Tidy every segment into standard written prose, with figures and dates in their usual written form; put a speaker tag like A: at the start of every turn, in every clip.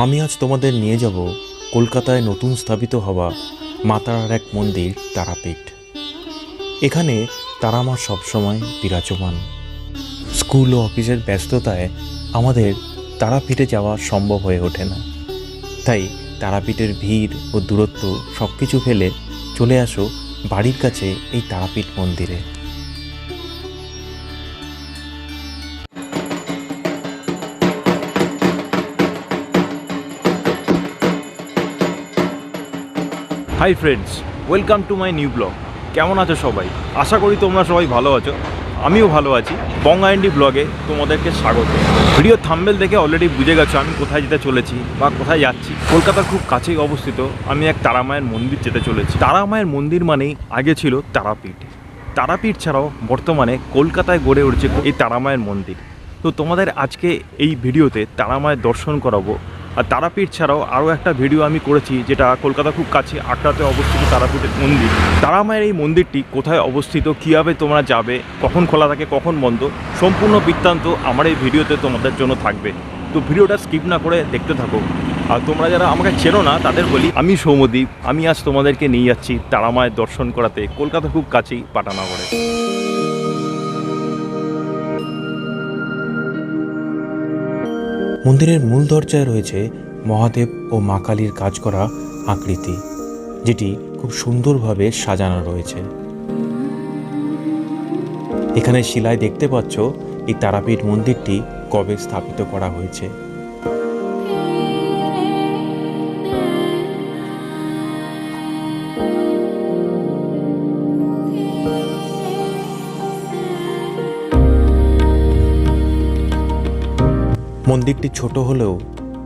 A: আমি আজ তোমাদের নিয়ে যাব কলকাতায় নতুন স্থাপিত হওয়া মা তারার এক মন্দির তারাপীঠ। এখানে তারা মা সবসময় বিরাজমান। স্কুল ও অফিসের ব্যস্ততায় আমাদের তারাপীঠে যাওয়া সম্ভব হয়ে ওঠে না, তাই তারাপীঠের ভিড় ও দূরত্ব সব কিছু ফেলে চলে আসো বাড়ির কাছে এই তারাপীঠ মন্দিরে।
B: Hi friends, welcome to my new blog. কেমন আছো সবাই? আশা করি তোমরা সবাই ভালো আছো, আমিও ভালো আছি। বঙ্গাইন্ডি ব্লগে তোমাদেরকে স্বাগত। ভিডিও থাম্বনেল দেখে অলরেডি বুঝে গেছো আমি কোথায় যেতে চলেছি বা কোথায় যাচ্ছি। কলকাতার খুব কাছেই অবস্থিত আমি এক তারা মায়ের মন্দির যেতে চলেছি। তারা মায়ের মন্দির মানেই আগে ছিল তারাপীঠ। তারাপীঠ ছাড়াও বর্তমানে কলকাতায় গড়ে উঠেছে এই তারা মায়ের মন্দির। তো তোমাদের আজকে এই ভিডিওতে তারা মায়ের দর্শন করাবো। আর তারাপীঠ ছাড়াও আরও একটা ভিডিও আমি করেছি, যেটা কলকাতা খুব কাছে আটটাতে অবস্থিত তারাপীঠের মন্দির। তারা মায়ের এই মন্দিরটি কোথায় অবস্থিত, কীভাবে তোমরা যাবে, কখন খোলা থাকে কখন বন্ধ, সম্পূর্ণ বৃত্তান্ত আমার এই ভিডিওতে তোমাদের জন্য থাকবে। তো ভিডিওটা স্কিপ না করে দেখতে থাকো। আর তোমরা যারা আমাকে চেনো না তাদের বলি, আমি সৌম্যদীপ। আমি আজ তোমাদেরকে নিয়ে যাচ্ছি তারা মায়ের দর্শন করাতে কলকাতা খুব কাছেই পাটানগরে।
A: মন্দিরের মূল দরজায় রয়েছে মহাদেব ও মা কালীর কাজ করা আকৃতি, যেটি খুব সুন্দরভাবে সাজানো রয়েছে। এখানে শিলায় দেখতে পাচ্ছ এই তারাপীঠ মন্দিরটি কবে স্থাপিত করা হয়েছে। মন্দিরটি ছোট হলেও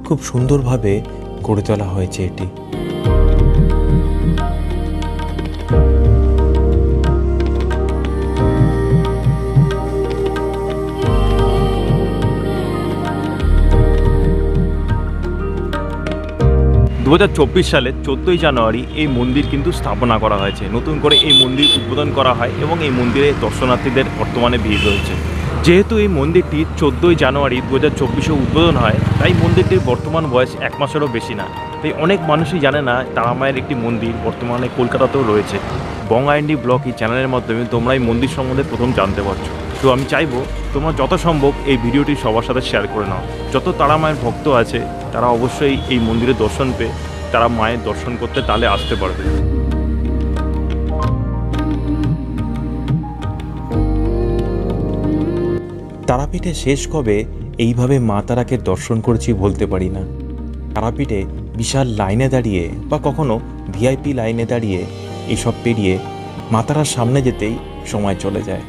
A: খুব সুন্দরভাবে গড়ে তোলা হয়েছে এটি।
B: সালের 14ই জানুয়ারি এই মন্দির কিন্তু স্থাপনা করা হয়েছে। নতুন করে এই মন্দির উদ্বোধন করা হয় এবং এই মন্দিরে দর্শনার্থীদের বর্তমানে ভিড় রয়েছে। যেহেতু এই মন্দিরটি 14ই জানুয়ারি 2024 উদ্বোধন হয়, তাই মন্দিরটির বর্তমান বয়স 1 মাসেরও বেশি না। তাই অনেক মানুষই জানে না তারা মায়ের একটি মন্দির বর্তমানে কলকাতাতেও রয়েছে। বঙ্গাইন্ডি ব্লগ এই চ্যানেলের মাধ্যমে তোমরা এই মন্দির সম্বন্ধে প্রথম জানতে পারছো। তো আমি চাইবো তোমরা যত সম্ভব এই ভিডিওটি সবার সাথে শেয়ার করে নাও। যত তারা মায়ের ভক্ত আছে তারা অবশ্যই এই মন্দিরে দর্শন পেয়ে তারা মায়ের দর্শন করতে তাহলে আসতে পারবে।
A: তারাপীঠে শেষ কবে এইভাবে মা তারাকে দর্শন করেছি বলতে পারি না। তারাপীঠে বিশাল লাইনে দাঁড়িয়ে বা কখনো ভিআইপি লাইনে দাঁড়িয়ে এসব পেরিয়ে মা তারার সামনে যেতেই সময় চলে যায়।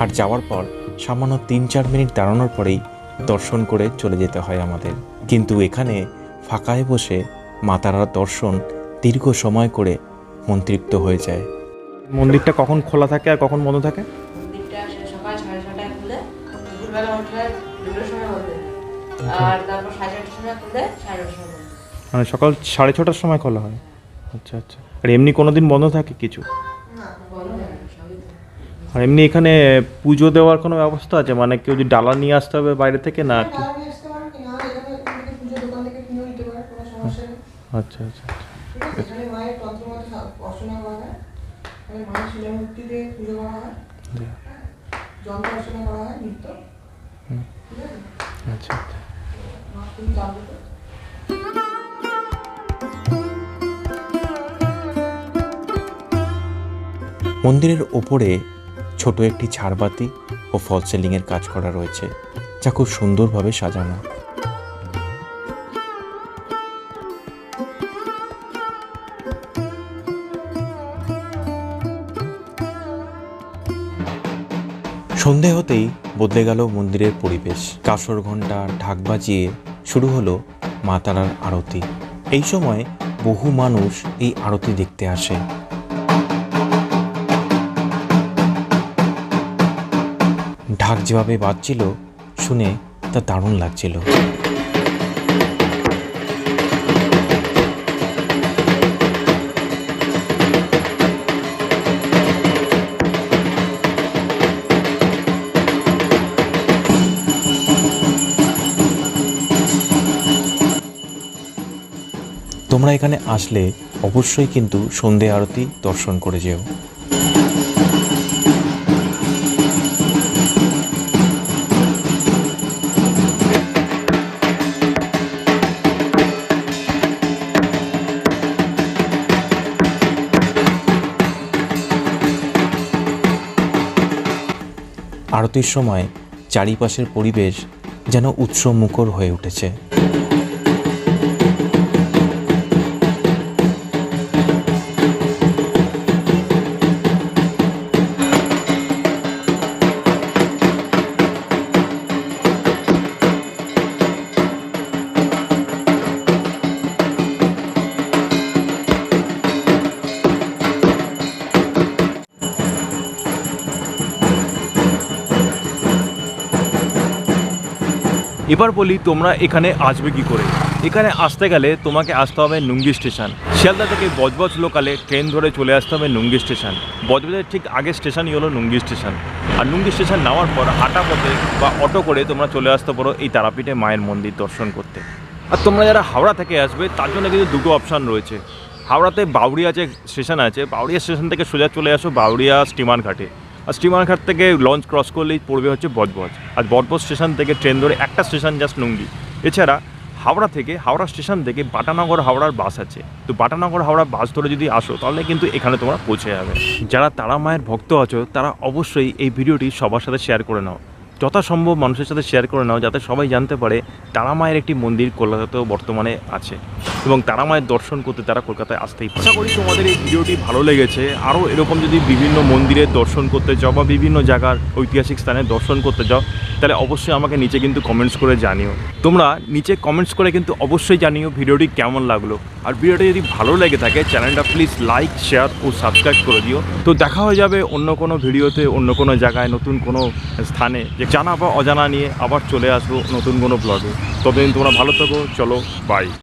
A: আর যাওয়ার পর সামান্য 3-4 মিনিট দাঁড়ানোর পরেই দর্শন করে চলে যেতে হয় আমাদের। কিন্তু এখানে ফাঁকায় বসে মা তারার দর্শন দীর্ঘ সময় করে মন তৃপ্ত হয়ে যায়।
B: মন্দিরটা কখন খোলা থাকে আর কখন বন্ধ থাকে?
C: মন্দিরটা সকাল 6:30টায় খুলে, দুপুরবেলা 2টার সময় বন্ধ, আর তারপর 6:30টার সময় খুলে 9:30টার সময় বন্ধ।
B: মানে সকাল 6:30টার সময় খোলা হয়। আচ্ছা আচ্ছা। আর এমনি কোনো দিন বন্ধ থাকে কিছু?
C: না, বন্ধ হয় না, সবই থাকে।
B: আর এমনি এখানে পুজো দেওয়ার কোনো ব্যবস্থা আছে? মানে কেউ যদি ডালা নিয়ে আসতে হবে বাইরে থেকে না কি? আচ্ছা আচ্ছা।
C: এখানে মায়ের তন্ত্রমতে অর্চনা করা হয়, এখানে মায়ের শিলামূর্তি দিয়ে পুজো করা হয়, যন্ত্র অর্চনা করা হয়, নিত্য। ঠিক আছে?
B: আচ্ছা আচ্ছা।
C: মা খুবই জাগ্রত।
A: মন্দিরের ওপরে ছোট একটি ঝাড়বাতি ও ফল সিলিংয়ের কাজ করা রয়েছে, যা খুব সুন্দরভাবে সাজানো। সন্ধে হতেই বদলে গেল মন্দিরের পরিবেশ। কাসর ঘণ্টা ঢাক বাজিয়ে শুরু হলো মা তারার আরতি। এই সময় বহু মানুষ এই আরতি দেখতে আসে। ঢাক যেভাবে বাজছিল শুনে তা দারুণ লাগছিল। তোমরা এখানে আসলে অবশ্যই কিন্তু সন্ধে আরতি দর্শন করে যেও। আরতির সময় চারিপাশের পরিবেশ যেন উৎসবমুখর হয়ে উঠেছে।
B: এবার বলি তোমরা এখানে আসবে কি করে। এখানে আসতে গেলে তোমাকে আসতে হবে নুঙ্গি স্টেশন। শিয়ালদা থেকে বজবজ লোকালে ট্রেন ধরে চলে আসতে হবে নুঙ্গি স্টেশন। বজবজের ঠিক আগের স্টেশনই হলো নুঙ্গি স্টেশন। আর নুঙ্গি স্টেশন নামার পর হাঁটা পথে বা অটো করে তোমরা চলে আসতে পারো এই তারাপীঠে মায়ের মন্দির দর্শন করতে। আর তোমরা যারা হাওড়া থেকে আসবে তার জন্য কিন্তু দুটো অপশান রয়েছে। হাওড়াতে বাউরিয়া যে স্টেশন আছে, বাউরিয়া স্টেশন থেকে সোজা চলে আসো বাউরিয়া স্টিমার ঘাটে। আর স্টিমার ঘাট থেকে লঞ্চ ক্রস করলেই পড়বে হচ্ছে বজবজ। আর বজবজ স্টেশন থেকে ট্রেন ধরে একটা স্টেশন জাস্ট নুঙ্গি। এছাড়া হাওড়া স্টেশন থেকে বাটানগর হাওড়ার বাস আছে। তো বাটানগর হাওড়ার বাস ধরে যদি আসো তাহলে কিন্তু এখানে তোমরা পৌঁছে যাবে। যারা তারা মায়ের ভক্ত আছো তারা অবশ্যই এই ভিডিওটি সবার সাথে শেয়ার করে নাও, যথাসম্ভব মানুষের সাথে শেয়ার করে নাও, যাতে সবাই জানতে পারে তারা মায়ের একটি মন্দির কলকাতাতেও বর্তমানে আছে এবং তারা মায়ের দর্শন করতে তারা কলকাতায় আসতেই পারে। আশা করি তোমাদের এই ভিডিওটি ভালো লেগেছে। আরও এরকম যদি বিভিন্ন মন্দিরের দর্শন করতে যাও বা বিভিন্ন জায়গার ঐতিহাসিক স্থানে দর্শন করতে যাও তাহলে অবশ্যই আমাকে নিচে কিন্তু কমেন্টস করে জানিও। তোমরা নিচে কমেন্টস করে কিন্তু অবশ্যই জানিও ভিডিওটি কেমন লাগলো। আর ভিডিওটি যদি ভালো লেগে থাকে চ্যানেলটা প্লিজ লাইক, শেয়ার ও সাবস্ক্রাইব করে দিও। তো দেখা হয়ে যাবে অন্য কোনো ভিডিওতে, অন্য কোনো জায়গায়, নতুন কোনো স্থানে, যে জানা বা অজানা নিয়ে আবার চলে আসবো নতুন কোনো ব্লগে। ততদিন তোমরা ভালো থাকো, চলো বাই।